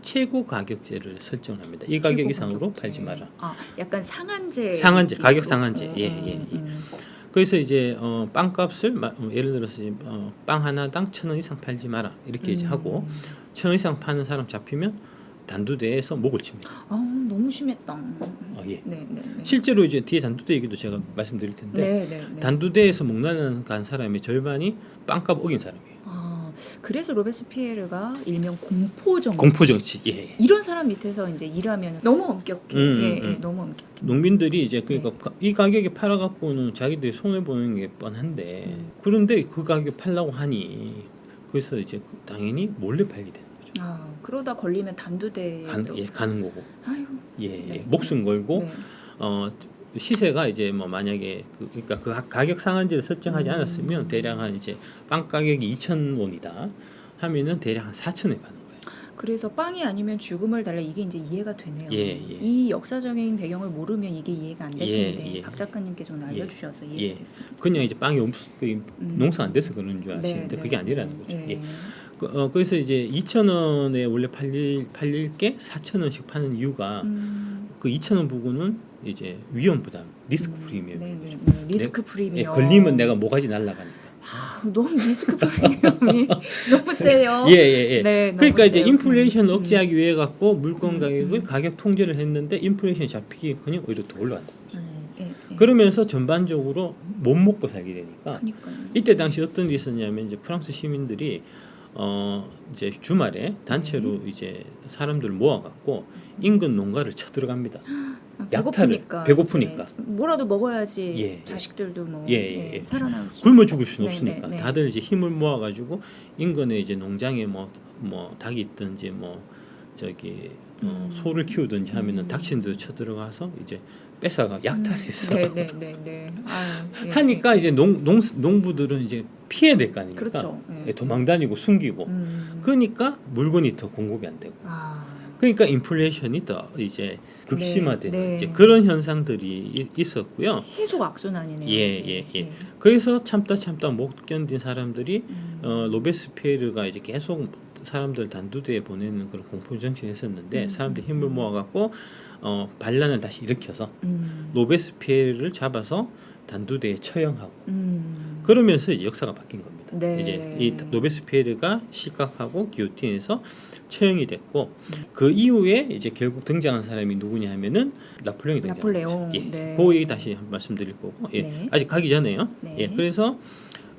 최고 가격제를 설정합니다. 이 가격 최고 이상으로 가격제. 팔지 마라. 약간 상한제. 상한제, 가격 느낌으로? 상한제. 예. 그래서 이제 빵값을 예를 들어서 빵 하나당 1,000원 이상 팔지 마라 이렇게 이제 하고 1,000원 이상 파는 사람 잡히면 단두대에서 목을 칩니다. 너무 심했다. 예. 네. 실제로 이제 뒤에 단두대 얘기도 제가 말씀드릴 텐데 네. 단두대에서 목난 사람의 절반이 빵값 어긴 사람이에요. 그래서 로베스피에르가 일명 공포정치. 공포정치. 예. 이런 사람 밑에서 이제 일하면 너무 엄격해. 너무 엄격해. 농민들이 이제 그러니까 이 가격에 팔아 갖고는 자기들이 손해 보는 게 뻔한데 그런데 그 가격에 팔라고 하니 그래서 이제 당연히 몰래 팔게 되는 거죠. 그러다 걸리면 단두대. 가는 거고. 아유. 예. 목숨 걸고 네. 시세가 이제 뭐 만약에 그러니까 그 가격 상한제를 설정하지 않았으면 대략 한 이제 빵 가격이 2,000원이다 하면은 대략 한 4,000원에 파는 거예요. 그래서 빵이 아니면 죽음을 달라 이게 이제 이해가 되네요. 예. 이 역사적인 배경을 모르면 이게 이해가 안 될 텐데 예. 박 작가님께서 오늘 알려주셔서 이해가 됐습니다. 그냥 이제 빵이 농사 안 돼서 그런 줄 아시는데 그게 아니라는 거죠. 예. 그래서 이제 2,000원에 원래 팔릴 게 4,000원씩 파는 이유가 그 2,000원 부분은 이제 위험 부담, 리스크 프리미엄이죠. 리스크 프리미엄. 걸리면 내가 모가지 날아가니까. 너무 리스크 프리미엄이 너무 세요. 예. 네, 그러니까 너무 이제 세요. 인플레이션 억제하기 위해 갖고 물건 가격을 가격 통제를 했는데 인플레이션이 잡히기 그냥 오히려 더 올라간다. 그러면서 전반적으로 못 먹고 살게 되니까 그러니까요. 이때 당시 어떤 일이 있었냐면 이제 프랑스 시민들이 이제 주말에 단체로 이제 사람들을 모아갖고 인근 농가를 쳐들어갑니다. 배고프니까. 이제 뭐라도 먹어야지 예, 자식들도 뭐 예. 살아날 수 굶어 있어요. 죽을 수는 없으니까 다들 이제 힘을 모아가지고 인근에 이제 농장에 뭐 닭이 있든지 뭐 저기 소를 키우든지 하면은 닭신들 쳐들어가서 이제 뺏어가 약탈해서 하니까 이제 농부들은 이제 피해야 될 거 아닙니까? 그렇죠. 도망 다니고 숨기고 그러니까 물건이 더 공급이 안 되고 그러니까 인플레이션이 더 이제 극심화되는 이제 그런 현상들이 있었고요. 계속 악순환이네요. 예. 그래서 참다 못 견딘 사람들이 로베스피에르가 이제 계속 사람들 단두대에 보내는 그런 공포 정치를 했었는데 사람들이 힘을 모아갖고 반란을 다시 일으켜서 로베스피에르를 잡아서 단두대에 처형하고 그러면서 이제 역사가 바뀐 겁니다. 이제 이 로베스피에르가 실각하고 기요틴에서 처형이 됐고 그 이후에 이제 결국 등장한 사람이 누구냐 하면은 나폴레옹이 등장했죠. 그 얘기 다시 한번 말씀드릴 거고 아직 가기 전에요. 그래서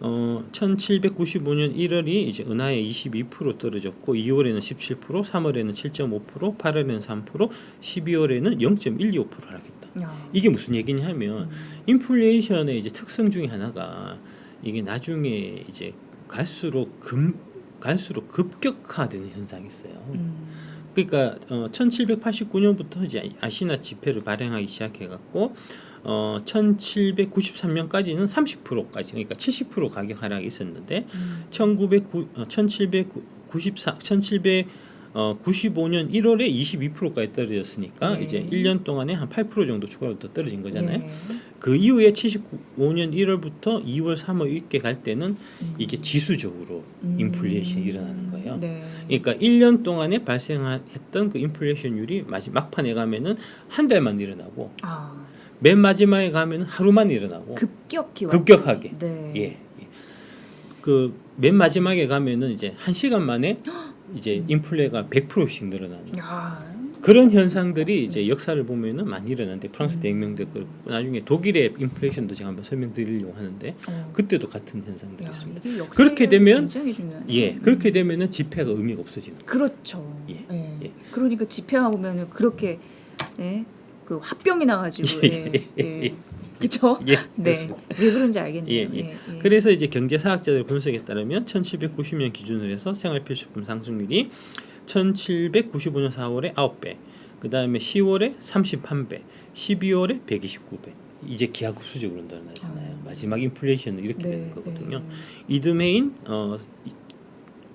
1795년 1월이 이제 은하에 22% 떨어졌고 2월에는 17%, 3월에는 7.5%, 8월에는 3%, 12월에는 0.125% 하락했다. 이게 무슨 얘기냐 하면 인플레이션의 이제 특성 중에 하나가 이게 나중에 이제 갈수록 급격화되는 현상이 있어요. 그러니까 1789년부터 이제 아시나 지폐를 발행하기 시작해갖고 1793년까지는 30%까지 그러니까 70% 가격 하락이 있었는데 1795년 1월에 22%까지 떨어졌으니까 이제 1년 동안에 한 8% 정도 추가로 더 떨어진 거잖아요. 그 이후에 75년 1월부터 2월, 3월 이렇게 갈 때는 이게 지수적으로 인플레이션이 일어나는 거예요. 그러니까 1년 동안에 발생했던 그 인플레이션율이 막판에 가면은 한 달만 일어나고 맨 마지막에 가면 하루만 일어나고 급격하게. 그 맨 마지막에 가면은 이제 1시간 만에 이제 인플레가 100%씩 늘어나는 그런 현상들이 이제 역사를 보면은 많이 일어나는데 프랑스 대혁명도 그렇고 나중에 독일의 인플레이션도 제가 한번 설명드리려고 하는데 그때도 같은 현상들이 있습니다. 그렇게 되면 그렇게 되면은 지폐가 의미가 없어지는 거예요. 그렇죠. 그러니까 지폐만 보면은 그렇게 그 화병이 나가지고 그렇죠? 왜 그런지 알겠네요. 그래서 이제 경제사학자들 분석에 따르면 1790년 기준으로 해서 생활필수품 상승률이 1795년 4월에 9배, 그 다음에 10월에 31배, 12월에 129배. 이제 기하급수적으로 늘어나잖아요. 마지막 인플레이션은 이렇게 되는 거거든요. 이듬해인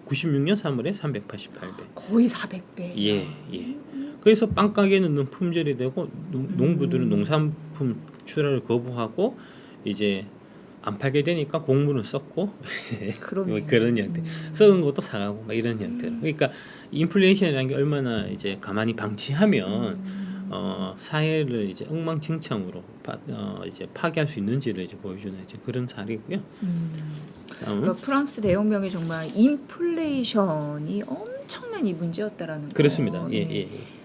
96년 3월에 388배. 거의 400배. 그래서 빵가게는 품절이 되고 농부들은 농산품 출하를 거부하고 이제 안 팔게 되니까 곡물은 썩고 그런 형태, 썩은 것도 사가고 막 이런 형태로. 그러니까 인플레이션이라는 게 얼마나 이제 가만히 방치하면 사회를 이제 엉망진창으로 이제 파괴할 수 있는지를 이제 보여주는 이제 그런 사례고요. 그러니까 프랑스 대혁명이 정말 인플레이션이 엄청난 이 문제였다라는 거. 그렇습니다.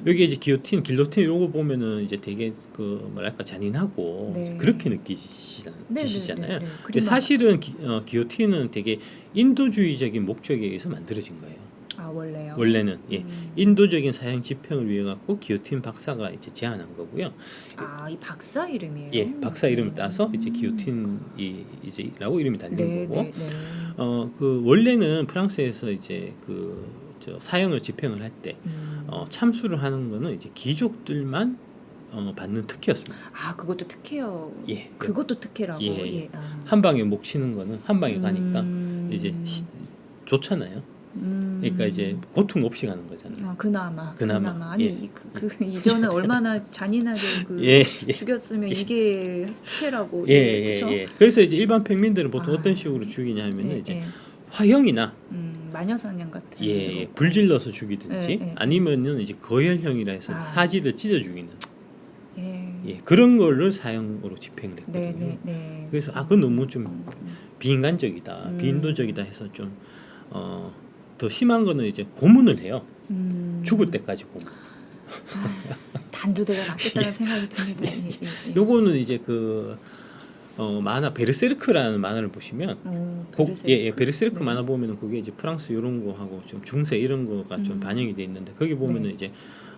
여기 이제 길로틴 이런 거 보면은 이제 되게 그 뭐랄까 잔인하고 그렇게 느끼시잖아요. 근데 사실은 기요틴은 되게 인도주의적인 목적에 의해서 만들어진 거예요. 원래요? 원래는 인도적인 사형 집행을 위해 갖고 기요틴 박사가 이제 제안한 거고요. 이 박사 이름이에요? 박사 이름을 따서 이제 기요틴이 이제라고 이름이 달린 거고. 그 원래는 프랑스에서 이제 저 사형을 집행을 할 때 참수를 하는 거는 이제 귀족들만 받는 특혜였습니다. 그것도 특혜요. 그것도 특혜라고. 한 방에 목 치는 거는 한 방에 가니까 이제 좋잖아요. 그러니까 이제 고통 없이 가는 거잖아요. 그나마. 아니 그 이전에 얼마나 잔인하게 죽였으면 이게 특혜라고. 그렇죠? 그래서 이제 일반 평민들은 보통 어떤 식으로 죽이냐면은 이제 화형이나 마녀사냥 같은. 불질러서 죽이든지 아니면은 이제 거열형이라 해서 사지를 찢어 죽이는. 그런 거를 사형으로 집행을 했거든요. 그래서 그건 너무 좀 비인간적이다, 비인도적이다 해서 좀 더 심한 거는 이제 고문을 해요. 죽을 때까지 고문. 단두대가 낫겠다는 생각이 듭니다. 예, 예. 요거는 이제 그 만화 베르세르크라는 만화를 보시면 베르세르크 네. 만화 보면은 그게 이제 프랑스 이런 거하고 좀 중세 이런 거가 좀 반영이 돼 있는데 거기 보면은 네. 이제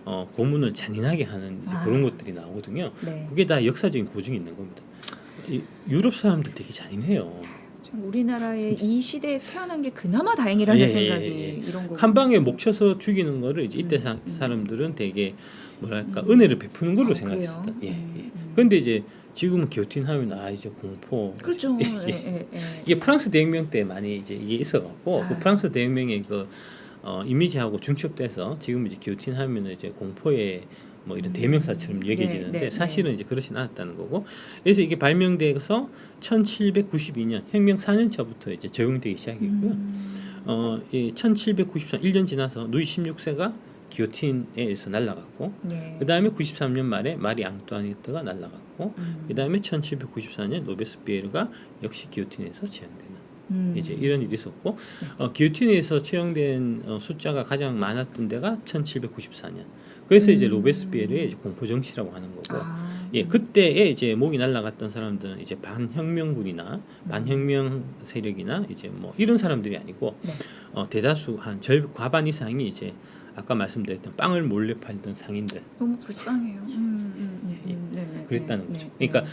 고문을 잔인하게 하는 이제 그런 것들이 나오거든요. 네. 그게 다 역사적인 고증이 있는 겁니다. 유럽 사람들 되게 잔인해요. 참 우리나라의 이 시대에 태어난 게 그나마 다행이라는 생각이 이런 거. 한 방에 목 쳐서 죽이는 거를 이제 이때 사람들은 되게 뭐랄까 은혜를 베푸는 걸로 생각했었다. 그런데 이제 지금은 기요틴 하면 이제 공포. 그렇죠. 이게 프랑스 대혁명 때 많이 이제 이게 있어갖고 그 프랑스 대혁명의 그 이미지하고 중첩돼서 지금 이제 기요틴 하면은 이제 공포의 뭐 이런 대명사처럼 여겨지는데 사실은 이제 그렇진 않았다는 거고. 그래서 이게 발명돼서 1792년 혁명 4년 차부터 이제 적용되기 시작했고요. 1794 1년 지나서 누이 16세가 기요틴에서 날아갔고, 그 다음에 93년 말에 마리 앙뚜아네트가 날아갔고, 그 다음에 1794년 로베스피에르가 역시 기요틴에서 처형되는 이제 이런 일이 있었고, 기요틴에서 처형된 숫자가 가장 많았던 데가 1794년. 그래서 이제 로베스피에르의 이제 공포 정치라고 하는 거고, 그때에 이제 목이 날아갔던 사람들은 이제 반혁명군이나 반혁명 세력이나 이제 뭐 이런 사람들이 아니고 대다수 한 과반 이상이 이제 아까 말씀드렸던 빵을 몰래 팔던 상인들. 너무 불쌍해요. 그랬다는 거죠. 그러니까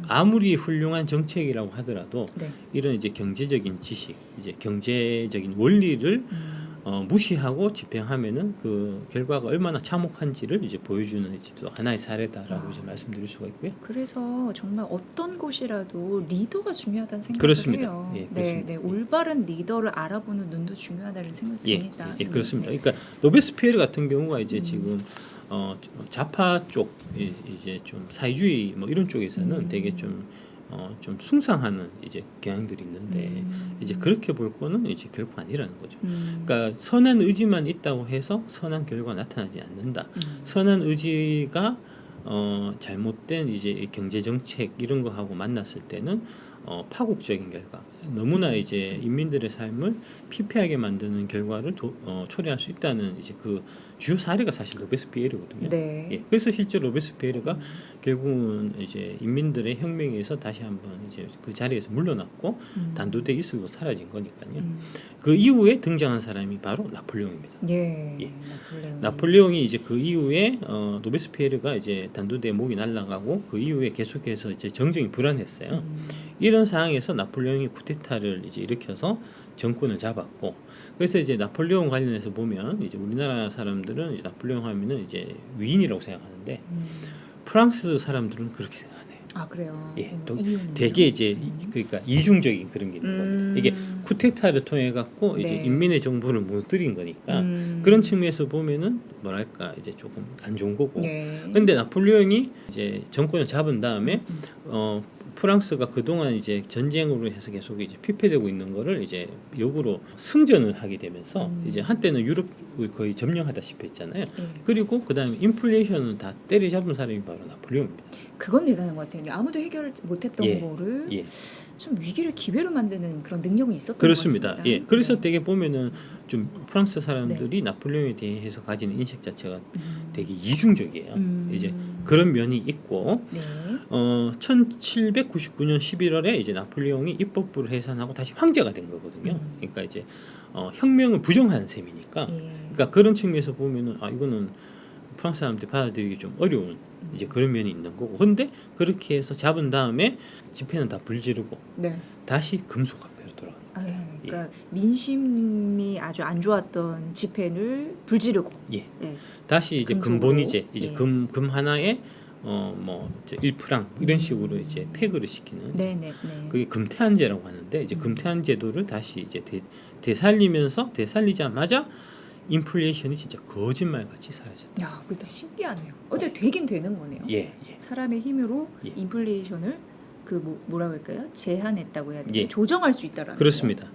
아무리 훌륭한 정책이라고 하더라도 이런 이제 경제적인 지식, 이제 경제적인 원리를 무시하고 집행하면은 그 결과가 얼마나 참혹한지를 이제 보여주는 이제 또 하나의 사례다라고 이제 말씀드릴 수가 있고요. 그래서 정말 어떤 곳이라도 리더가 중요하다는 생각을 그렇습니다. 해요. 그렇습니다. 올바른 리더를 알아보는 눈도 중요하다는 생각이 듭니다. 그렇습니다. 그러니까 로베스피에르 같은 경우가 이제 지금 좌파 쪽 이제 좀 사회주의 뭐 이런 쪽에서는 되게 좀 숭상하는 이제 경향들이 있는데 이제 그렇게 볼 거는 이제 결코 아니라는 거죠. 그러니까 선한 의지만 있다고 해서 선한 결과가 나타나지 않는다. 선한 의지가 잘못된 이제 경제 정책 이런 거하고 만났을 때는 파국적인 결과, 너무나 이제 인민들의 삶을 피폐하게 만드는 결과를 초래할 수 있다는 이제 그 주요 사례가 사실 로베스피에르거든요. 그래서 실제 로베스피에르가 결국은 이제 인민들의 혁명에 의해서 다시 한번 이제 그 자리에서 물러났고 단두대 이슬로 사라진 거니까요. 그 이후에 등장한 사람이 바로 나폴레옹입니다. 나폴레옹이 이제 그 이후에 로베스피에르가 이제 단두대에 목이 날아가고 그 이후에 계속해서 이제 정정이 불안했어요. 이런 상황에서 나폴레옹이 쿠데타를 이제 일으켜서 정권을 잡았고, 그래서 이제 나폴레옹 관련해서 보면 이제 우리나라 사람들은 이제 나폴레옹 하면은 이제 위인이라고 생각하는데 프랑스 사람들은 그렇게 생각하네요. 그래요. 또 되게 이제 그러니까 이중적인 그런 게 있는 겁니다. 이게 쿠데타를 통해 갖고 이제 인민의 정부를 무너뜨린 거니까 그런 측면에서 보면은 뭐랄까 이제 조금 안 좋은 거고. 근데 나폴레옹이 이제 정권을 잡은 다음에 프랑스가 그동안 이제 전쟁으로 해서 계속 이제 피폐되고 있는 거를 이제 역으로 승전을 하게 되면서 이제 한때는 유럽을 거의 점령하다시피 했잖아요. 그리고 그다음에 인플레이션을 다 때려잡은 사람이 바로 나폴레옹입니다. 그건 대단한 것 같아요. 아무도 해결 못했던 거를 좀 위기를 기회로 만드는 그런 능력은 있었던 것 같습니다. 그래서 되게 보면은 좀 프랑스 사람들이 나폴레옹에 대해서 가지는 인식 자체가 되게 이중적이에요. 이제 그런 면이 있고 1799년 11월에 이제 나폴레옹이 입법부를 해산하고 다시 황제가 된 거거든요. 그러니까 이제 혁명을 부정하는 셈이니까. 그러니까 그런 측면에서 보면은 이거는 프랑스 사람들이 받아들이기 좀 어려운 이제 그런 면이 있는 거고. 근데 그렇게 해서 잡은 다음에 집회는 다 불지르고 다시 금속화폐로 돌아갑니다. 그러니까 민심이 아주 안 좋았던 집회를 불지르고 다시 이제 금속으로. 금본위제 이제 금 하나에 뭐 1프랑 이런 식으로 이제 폐거를 시키는 그게 금태한제라고 하는데 이제 금태한 제도를 다시 이제 되살리자마자 인플레이션이 진짜 거짓말같이 사라졌다. 야, 그것도 신기하네요. 어제 되긴 되는 거네요. 사람의 힘으로 인플레이션을 뭐라고 할까요? 제한했다고 해야 되나? 조정할 수 있다라는 그렇습니다.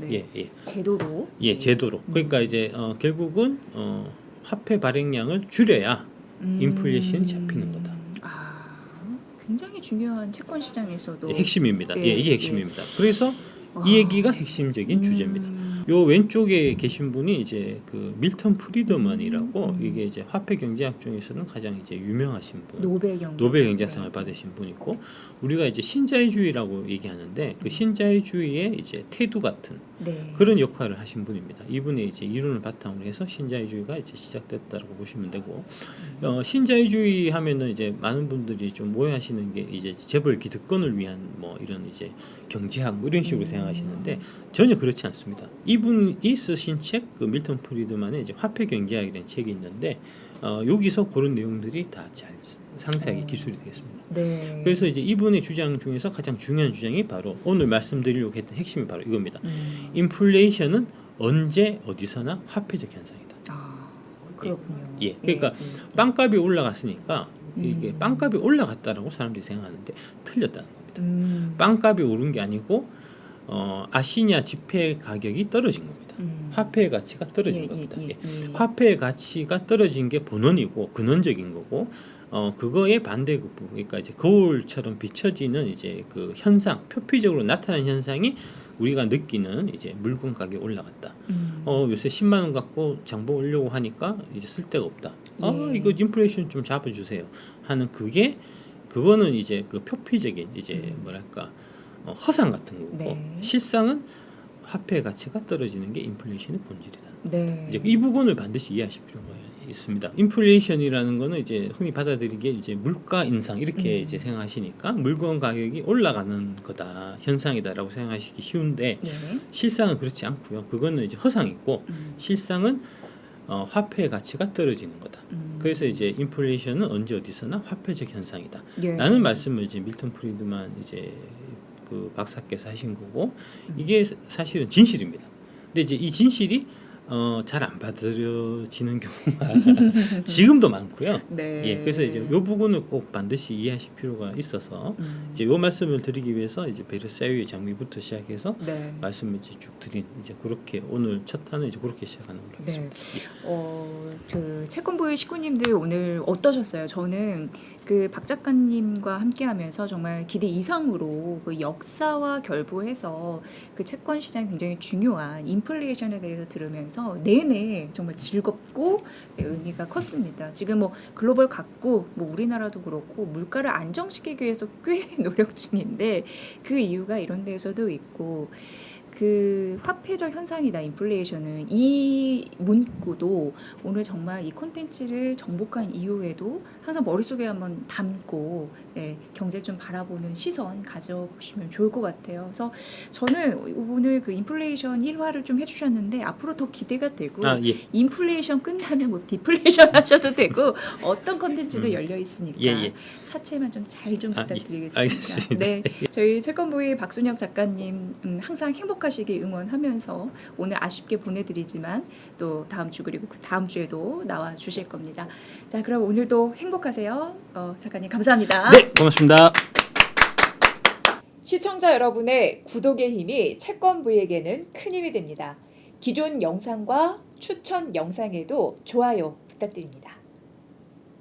제도로. 제도로. 그러니까 이제 결국은 화폐 발행량을 줄여야 인플레이션이 잡히는 거다. 굉장히 중요한 채권 시장에서도 핵심입니다. 이게 핵심입니다. 그래서 이 얘기가 핵심적인 주제입니다. 요 왼쪽에 계신 분이 이제 그 밀턴 프리드먼이라고 이게 이제 화폐 경제학 중에서는 가장 이제 유명하신 분. 노벨 경제상을 받으신 분이고 우리가 이제 신자유주의라고 얘기하는데 그 신자유주의의 이제 태두 같은 네. 그런 역할을 하신 분입니다. 이분의 이제 이론을 바탕으로 해서 신자유주의가 이제 시작됐다고 보시면 되고 신자유주의 하면은 이제 많은 분들이 좀 오해하시는 게 이제 재벌 기득권을 위한 뭐 이런 이제 경제학 뭐 이런 식으로 생각하시는데 전혀 그렇지 않습니다. 이분이 쓰신 책 그 밀턴 프리드만의 이제 화폐 경제학이라는 책이 있는데 여기서 그런 내용들이 다 잘 상세하게 기술이 되겠습니다. 네. 그래서 이제 이분의 주장 중에서 가장 중요한 주장이 바로 오늘 말씀드리려고 했던 핵심이 바로 이겁니다. 인플레이션은 언제 어디서나 화폐적 현상이다. 아, 그렇군요. 예, 그러니까 빵값이 올라갔으니까 이게 빵값이 올라갔다라고 사람들이 생각하는데 틀렸다는 겁니다. 빵값이 오른 게 아니고 아시냐 지폐 가격이 떨어진 겁니다. 화폐의 가치가 떨어진 겁니다. 화폐의 가치가 떨어진 게 본원이고 근원적인 거고 그거의 반대급 그러니까 이제 거울처럼 비춰지는 이제 그 현상 표피적으로 나타나는 현상이 우리가 느끼는 이제 물건 가격이 올라갔다. 요새 10만 원 갖고 장보 오려고 하니까 이제 쓸 데가 없다. 이거 인플레이션 좀 잡아주세요. 하는 그거는 이제 그 표피적인 이제 뭐랄까 허상 같은 거고 네. 실상은 화폐의 가치가 떨어지는 게 인플레이션의 본질이다. 네. 이제 이 부분을 반드시 이해하실 필요가 있습니다. 인플레이션이라는 거는 이제 흔히 받아들이기에 이제 물가 인상 이렇게 이제 생각하시니까 물건 가격이 올라가는 거다 현상이다라고 생각하시기 쉬운데 네. 실상은 그렇지 않고요. 그거는 이제 허상이고 실상은 화폐의 가치가 떨어지는 거다. 그래서 이제 인플레이션은 언제 어디서나 화폐적 현상이다. 네. 라는 말씀을 이제 밀턴 프리드만 이제 그 박사께서 하신 거고 이게 사실은 진실입니다. 근데 이제 이 진실이 잘 안 받아들여지는 경우가 지금도 많고요. 네. 예, 그래서 이제 이 부분을 꼭 반드시 이해하실 필요가 있어서 이제 이 말씀을 드리기 위해서 이제 베르사유의 장미부터 시작해서 네. 말씀을 이제 쭉 드린 이제 그렇게 오늘 첫 탄은 이제 그렇게 시작하는 걸로 하겠습니다. 그 채권부의 식구님들 오늘 어떠셨어요? 저는 그 박 작가님과 함께하면서 정말 기대 이상으로 그 역사와 결부해서 그 채권 시장이 굉장히 중요한 인플레이션에 대해서 들으면서 내내 정말 즐겁고 의미가 컸습니다. 지금 뭐 글로벌 각국, 뭐 우리나라도 그렇고 물가를 안정시키기 위해서 꽤 노력 중인데 그 이유가 이런 데에서도 있고. 그 화폐적 현상이다 인플레이션은 이 문구도 오늘 정말 이 콘텐츠를 정복한 이후에도 항상 머릿속에 한번 담고 경제를 좀 바라보는 시선 가져보시면 좋을 것 같아요. 그래서 저는 오늘 그 인플레이션 1화를 좀 해주셨는데 앞으로 더 기대가 되고 예. 인플레이션 끝나면 뭐 디플레이션 하셔도 되고 어떤 콘텐츠도 열려 있으니까 예. 사채만 좀 잘 좀 부탁드리겠습니다. 알겠습니다. 네, 저희 채권부의 박순혁 작가님 항상 행복하시길 응원하면서 오늘 아쉽게 보내드리지만 또 다음 주 그리고 그 다음 주에도 나와 주실 겁니다. 자, 그럼 오늘도 행복하세요. 작가님 감사합니다. 네, 고맙습니다. 시청자 여러분의 구독의 힘이 채권부에게는 큰 힘이 됩니다. 기존 영상과 추천 영상에도 좋아요 부탁드립니다.